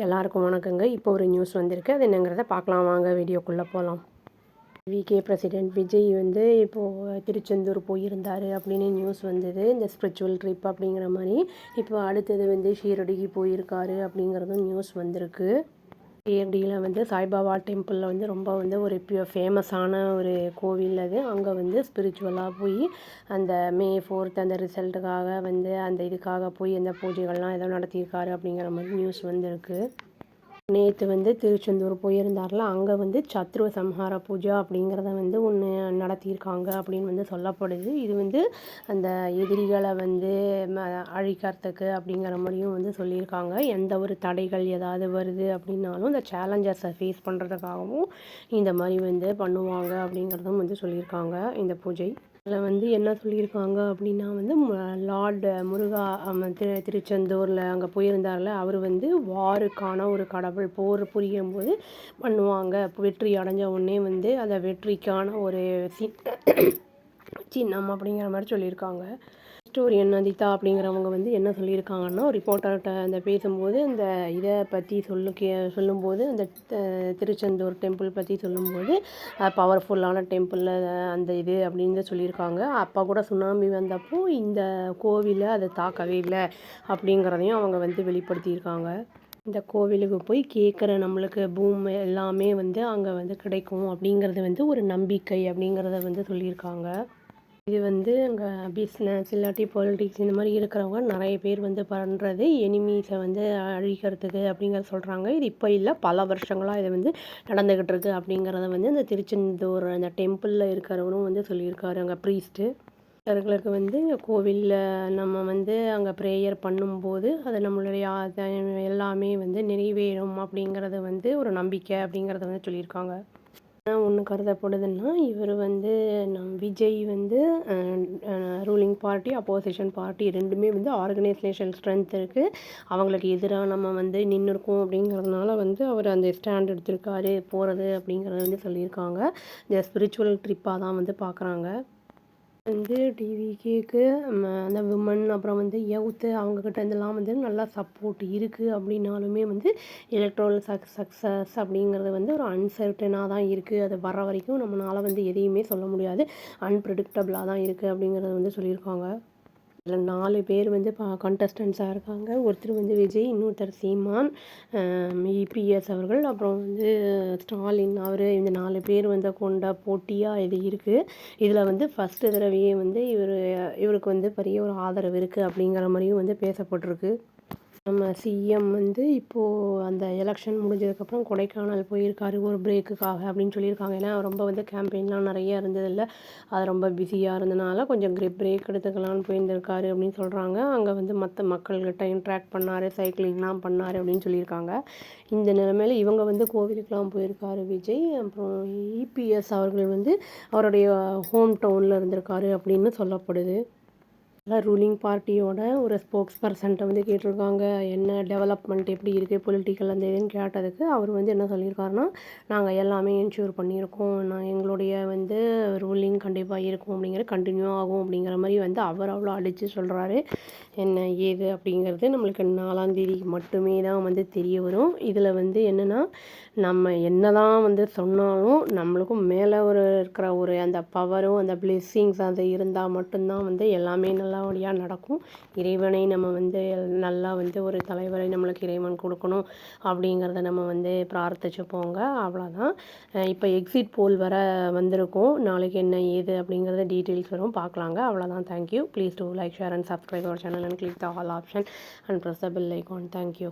எல்லாருக்கும் வணக்கங்க. இப்போ ஒரு நியூஸ் வந்திருக்கு. அது என்னங்கிறத பார்க்கலாம் வாங்க, வீடியோக்குள்ளே போகலாம். விகே பிரசிடென்ட் விஜய் வந்து இப்போது திருச்செந்தூர் போயிருந்தார் அப்படின்னு நியூஸ் வந்தது. இந்த ஸ்பிரிச்சுவல் ட்ரிப் அப்படிங்கிற மாதிரி. இப்போ அடுத்தது வந்து ஷீரடிக்கு போயிருக்காரு அப்படிங்கிறதும் நியூஸ் வந்திருக்கு. ஷீரடியில் வந்து சாய்பாபா டெம்பிளில் வந்து ரொம்ப வந்து ஒரு ஃபேமஸான ஒரு கோவில் அது. அங்கே வந்து ஸ்பிரிச்சுவலாக போய் அந்த May 4th அந்த ரிசல்ட்டுக்காக வந்து அந்த இதுக்காக போய் அந்த பூஜைகள்லாம் ஏதோ நடத்தியிருக்காரு அப்படிங்கிற மாதிரி நியூஸ் வந்திருக்கு. நேற்று வந்து திருச்செந்தூர் போயிருந்தார்ல, அங்கே வந்து சத்ரு சம்ஹார பூஜா அப்படிங்கிறத வந்து ஒன்று நடத்தியிருக்காங்க அப்படின்னு வந்து சொல்லப்படுது. இது வந்து அந்த எதிரிகளை வந்து அழிக்கிறதுக்கு அப்படிங்கிற மாதிரியும் வந்து சொல்லியிருக்காங்க. எந்த ஒரு தடைகள் ஏதாவது வருது அப்படின்னாலும் இந்த சேலஞ்சர்ஸை ஃபேஸ் பண்ணுறதுக்காகவும் இந்த மாதிரி வந்து பண்ணுவாங்க அப்படிங்கிறதும் வந்து சொல்லியிருக்காங்க இந்த பூஜை. அதில் வந்து என்ன சொல்லியிருக்காங்க அப்படின்னா வந்து லார்டு முருகா திருச்செந்தூரில் அங்கே போயிருந்தார்ல, அவர் வந்து வாருக்கான ஒரு கடவுள். போர் புரியும் போது பண்ணுவாங்க. வெற்றி அடைஞ்ச உடனே வந்து அந்த வெற்றிக்கான ஒரு சின்னம் அப்படிங்கிற மாதிரி சொல்லியிருக்காங்க. ஹிஸ்டோரியன் அதிதா அப்படிங்கிறவங்க வந்து என்ன சொல்லியிருக்காங்கன்னா, ரிப்போர்ட்டர்கிட்ட அந்த பேசும்போது அந்த இதை பற்றி சொல்லும்போது அந்த திருச்செந்தூர் டெம்பிள் பற்றி சொல்லும்போது பவர்ஃபுல்லான டெம்பிளில் அந்த இது அப்படின்னு சொல்லியிருக்காங்க. அப்போ கூட சுனாமி வந்தப்போ இந்த கோவிலை அதை தாக்கவே இல்லை அப்படிங்கிறதையும் அவங்க வந்து வெளிப்படுத்தியிருக்காங்க. இந்த கோவிலுக்கு போய் கேட்குற நம்மளுக்கு பூமி எல்லாமே வந்து அங்கே வந்து கிடைக்கும் அப்படிங்கிறது வந்து ஒரு நம்பிக்கை அப்படிங்கிறத வந்து சொல்லியிருக்காங்க. இது வந்து அங்கே பிஸ்னஸ் இல்லாட்டி பாலிட்டிக்ஸ் இந்த மாதிரி இருக்கிறவங்க நிறைய பேர் வந்து பண்ணுறது எனிமீஸை வந்து அழிக்கிறதுக்கு அப்படிங்கிறத சொல்கிறாங்க. இது இப்போ இல்லை, பல வருஷங்களாக இது வந்து நடந்துக்கிட்டு இருக்குது அப்படிங்கிறத வந்து இந்த திருச்செந்தூர் அந்த டெம்பிளில் இருக்கிறவரும் வந்து சொல்லியிருக்காரு. அங்கே ப்ரீஸ்ட்டு அவர்களுக்கு வந்து கோவிலில் நம்ம வந்து அங்கே ப்ரேயர் பண்ணும்போது அது நம்மளுடைய எல்லாமே வந்து நிறைவேறும் அப்படிங்கிறது வந்து ஒரு நம்பிக்கை அப்படிங்கிறத வந்து சொல்லியிருக்காங்க. ஒன்று கருதப்படுதுன்னா இவர் வந்து விஜய் வந்து ரூலிங் பார்ட்டி அப்போசிஷன் பார்ட்டி ரெண்டுமே வந்து ஆர்கனைசேஷன் ஸ்ட்ரென்த் இருக்குது. அவங்களுக்கு எதிராக நம்ம வந்து நின்றுருக்கோம் அப்படிங்கிறதுனால வந்து அவர் அந்த ஸ்டாண்ட் எடுத்திருக்காரு போகிறது அப்படிங்கிறத வந்து சொல்லியிருக்காங்க. இந்த ஸ்பிரிச்சுவல் ட்ரிப்பாக தான் வந்து பார்க்குறாங்க. வந்து டிவிகேக்கு அந்த விமன் அப்புறம் வந்து யூத்து அவங்கக்கிட்ட இருந்தெல்லாம் வந்து நல்லா சப்போர்ட் இருக்குது அப்படின்னாலுமே வந்து எலக்ட்ரல் சக்ஸஸ் அப்படிங்கிறது வந்து ஒரு அன்சர்டனாக தான் இருக்குது. அது வர வரைக்கும் நம்மளால் வந்து எதையுமே சொல்ல முடியாது, அன்பிரடிக்டபிளாக தான் இருக்குது அப்படிங்கிறத வந்து சொல்லியிருக்காங்க. இதில் 4 பேர் வந்து கண்டஸ்டன்ஸாக இருக்காங்க. ஒருத்தர் வந்து விஜய், இன்னொருத்தர் சீமான், இபிஎஸ் அவர்கள், அப்புறம் வந்து ஸ்டாலின் அவர். இந்த 4 பேர் வந்து கொண்ட போட்டியாக இது இருக்குது. இதில் வந்து ஃபஸ்ட்டு தடவையே வந்து இவருக்கு வந்து பெரிய ஒரு ஆதரவு இருக்குது அப்படிங்கிற மாதிரியும் வந்து பேசப்பட்டிருக்கு. நம்ம சிஎம் வந்து இப்போது அந்த எலெக்ஷன் முடிஞ்சதுக்கப்புறம் கொடைக்கானல் போயிருக்காரு ஒரு பிரேக்குக்காக அப்படின்னு சொல்லியிருக்காங்க. ஏன்னா ரொம்ப வந்து கேம்பெயின்லாம் நிறைய இருந்ததில்ல, அது ரொம்ப பிஸியாக இருந்தனால கொஞ்சம் பிரேக் எடுத்துக்கலான்னு போயிருந்திருக்காரு அப்படின்னு சொல்கிறாங்க. அங்கே வந்து மற்ற மக்கள்கிட்ட இன்ட்ராக்ட் பண்ணார், சைக்கிளிங்லாம் பண்ணார் அப்படின்னு சொல்லியிருக்காங்க. இந்த நிலைமையில இவங்க வந்து கோவிலுக்கெலாம் போயிருக்காரு விஜய். அப்புறம் இபிஎஸ் அவர்கள் வந்து அவருடைய ஹோம் டவுனில் இருந்திருக்காரு அப்படின்னு சொல்லப்படுது. ரூலிங் பார்ட்டியோட ஒரு ஸ்போக்ஸ் பர்சன்ட்டை வந்து கேட்டிருக்காங்க, என்ன டெவலப்மெண்ட் எப்படி இருக்குது பொலிட்டிக்கல் அந்த இதுன்னு கேட்டதுக்கு அவர் வந்து என்ன சொல்லியிருக்காருன்னா, நாங்கள் எல்லாமே என்ஷூர் பண்ணியிருக்கோம், எங்களுடைய வந்து ரூலிங் கண்டிப்பாக இருக்கும் அப்படிங்கிற கண்டினியூ ஆகும் அப்படிங்கிற மாதிரி வந்து அவர் அவ்வளோ அடித்து சொல்கிறாரு. என்ன ஏது அப்படிங்கிறது நம்மளுக்கு 4ஆம் தேதிக்கு மட்டுமே தான் வந்து தெரிய வரும். இதில் வந்து என்னென்னா, நம்ம என்ன தான் வந்து சொன்னாலும் நம்மளுக்கும் மேலே இருக்கிற ஒரு அந்த பவரும் அந்த பிளெஸ்ஸிங்ஸ் அது இருந்தால் மட்டும்தான் வந்து எல்லாமே நல்லபடியாக நடக்கும். இறைவனை நம்ம வந்து நல்லா வந்து ஒரு தலைவரை நம்மளுக்கு இறைவன் கொடுக்கணும் அப்படிங்கிறத நம்ம வந்து பிரார்த்திச்சு போங்க, அவ்வளோதான். இப்போ எக்ஸிட் போல் வர வந்திருக்கும், நாளைக்கு என்ன ஏது அப்படிங்கிறத டீட்டெயில்ஸ் வரும், பார்க்கலாங்க. அவ்வளோதான். Thank you. Please do like, share and subscribe our channel and click the all option and press the bell icon. Thank you.